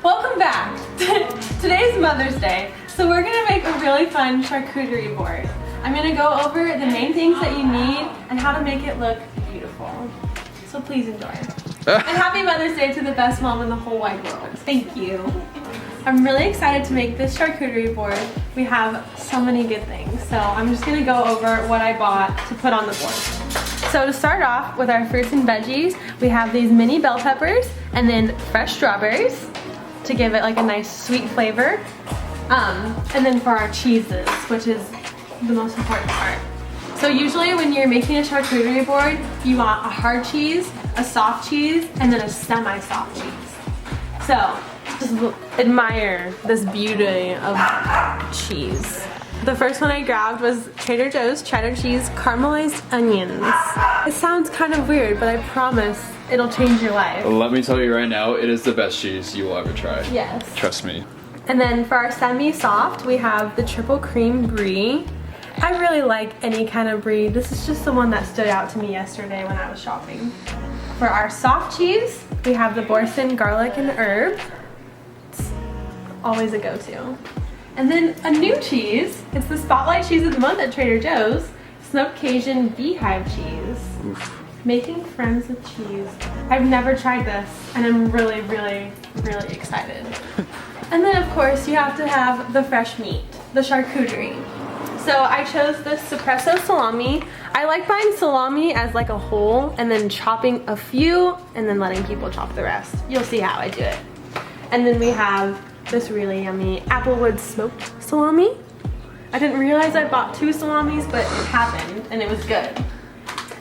Welcome back! Today's Mother's Day, so we're going to make a really fun charcuterie board. I'm going to go over the main things that you need and how to make it look beautiful. So please enjoy. And happy Mother's Day to the best mom in the whole wide world. Thank you. I'm really excited to make this charcuterie board. We have so many good things, so I'm just going to go over what I bought to put on the board. So to start off with our fruits and veggies, we have these mini bell peppers and then fresh strawberries to give it like a nice sweet flavor. And then for our cheeses, which is the most important part. So usually when you're making a charcuterie board, you want a hard cheese, a soft cheese, and then a semi-soft cheese. So just admire this beauty of cheese. The first one I grabbed was Trader Joe's cheddar cheese caramelized onions. It sounds kind of weird, but I promise it'll change your life. Let me tell you right now, it is the best cheese you will ever try. Yes. Trust me. And then for our semi-soft, we have the triple cream brie. I really like any kind of brie. This is just the one that stood out to me yesterday when I was shopping. For our soft cheese, we have the Boursin garlic and herb. It's always a go-to. And then a new cheese. It's the Spotlight Cheese of the Month at Trader Joe's. Smoked Cajun Beehive Cheese. Oof. Making friends with cheese. I've never tried this, and I'm really, really, really excited. And then of course you have to have the fresh meat, the charcuterie. So I chose the Espresso salami. I like buying salami as like a whole and then chopping a few and then letting people chop the rest. You'll see how I do it. And then we have this really yummy Applewood smoked salami. I didn't realize I bought 2 salamis, but it happened and it was good.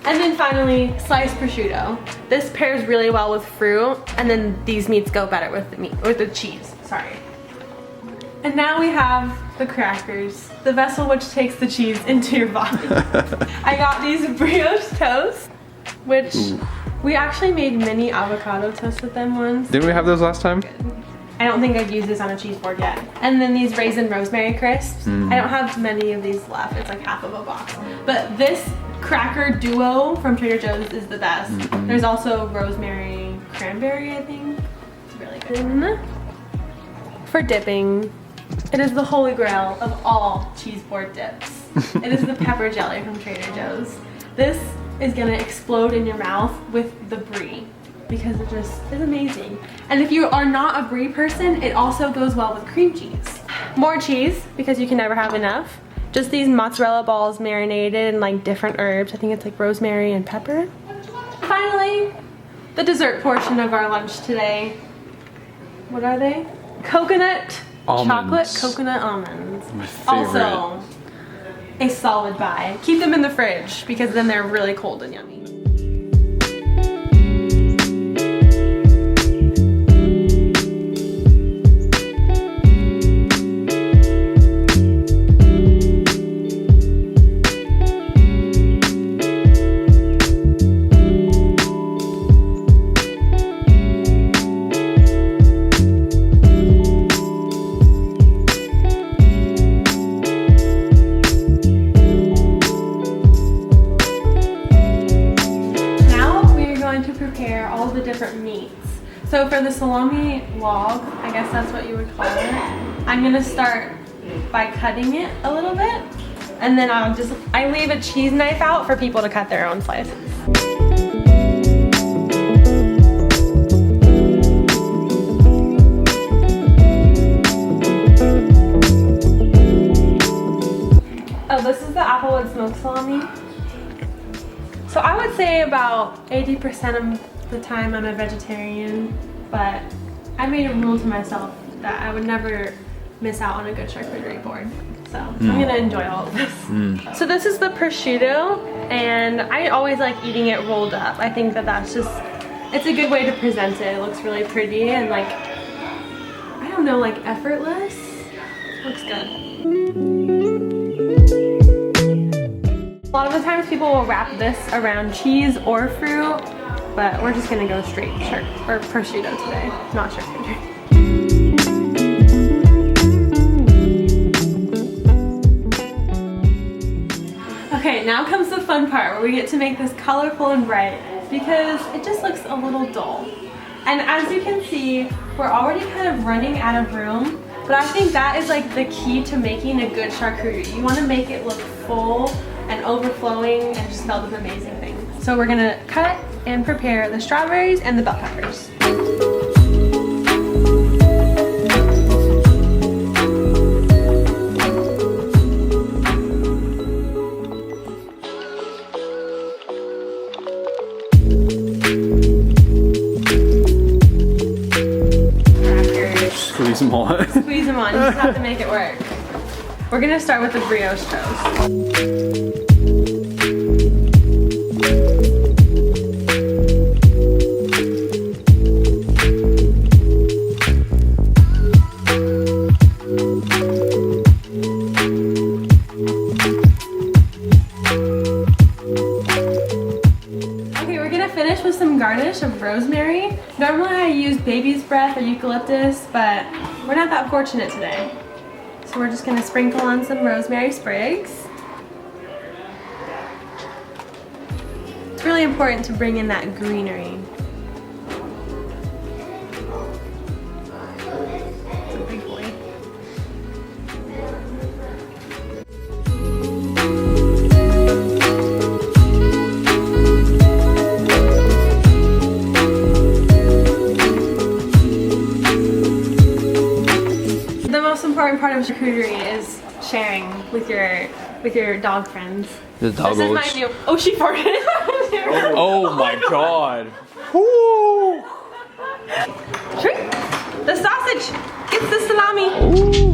And then finally, sliced prosciutto. This pairs really well with fruit, and then these meats go better with the meat, with the cheese, sorry. And now we have the crackers, the vessel which takes the cheese into your body. I got these brioche toast, which we actually made mini avocado toast with them once. Didn't we have those last time? I don't think I've used this on a cheese board yet. And then these raisin rosemary crisps. I don't have many of these left. It's like half of a box. But this cracker duo from Trader Joe's is the best. There's also rosemary cranberry, I think. It's really good. For dipping, it is the holy grail of all cheese board dips. It is the pepper jelly from Trader Joe's. This is gonna explode in your mouth with the brie because it just is amazing. And if you are not a brie person, it also goes well with cream cheese. More cheese, because you can never have enough. Just these mozzarella balls marinated in like different herbs. I think it's like rosemary and pepper. Finally, the dessert portion of our lunch today. What are they? Coconut chocolate coconut almonds. My favorite. Also, a solid buy. Keep them in the fridge because then they're really cold and yummy. Prepare all the different meats. So for the salami log, I guess that's what you would call it, I'm gonna start by cutting it a little bit, and then I leave a cheese knife out for people to cut their own slices. Oh, this is the Applewood smoked salami. So I would say about 80% of the time I'm a vegetarian, but I made a rule to myself that I would never miss out on a good charcuterie board. So I'm gonna enjoy all of this. So this is the prosciutto, and I always like eating it rolled up. I think that that's just, it's a good way to present it. It looks really pretty and like, I don't know, like effortless. Looks good. A lot of the times people will wrap this around cheese or fruit, but we're just gonna go straight prosciutto today, not charcuterie. Okay, now comes the fun part where we get to make this colorful and bright. because it just looks a little dull. And as you can see, we're already kind of running out of room, but I think that is like the key to making a good charcuterie. You want to make it look full and overflowing and just filled with amazing things. So we're gonna cut and prepare the strawberries and the bell peppers. Squeeze them on. Squeeze them on, you just have to make it work. We're gonna start with the brioche toast. Finish with some garnish of rosemary. Normally I use baby's breath or eucalyptus, but we're not that fortunate today. So we're just gonna sprinkle on some rosemary sprigs. It's really important to bring in that greenery. It's a big boy. Part of charcuterie is sharing with your dog friends. The dog. This is my new. Oh, she farted. Oh my god. Woo. The sausage gets the salami. Ooh.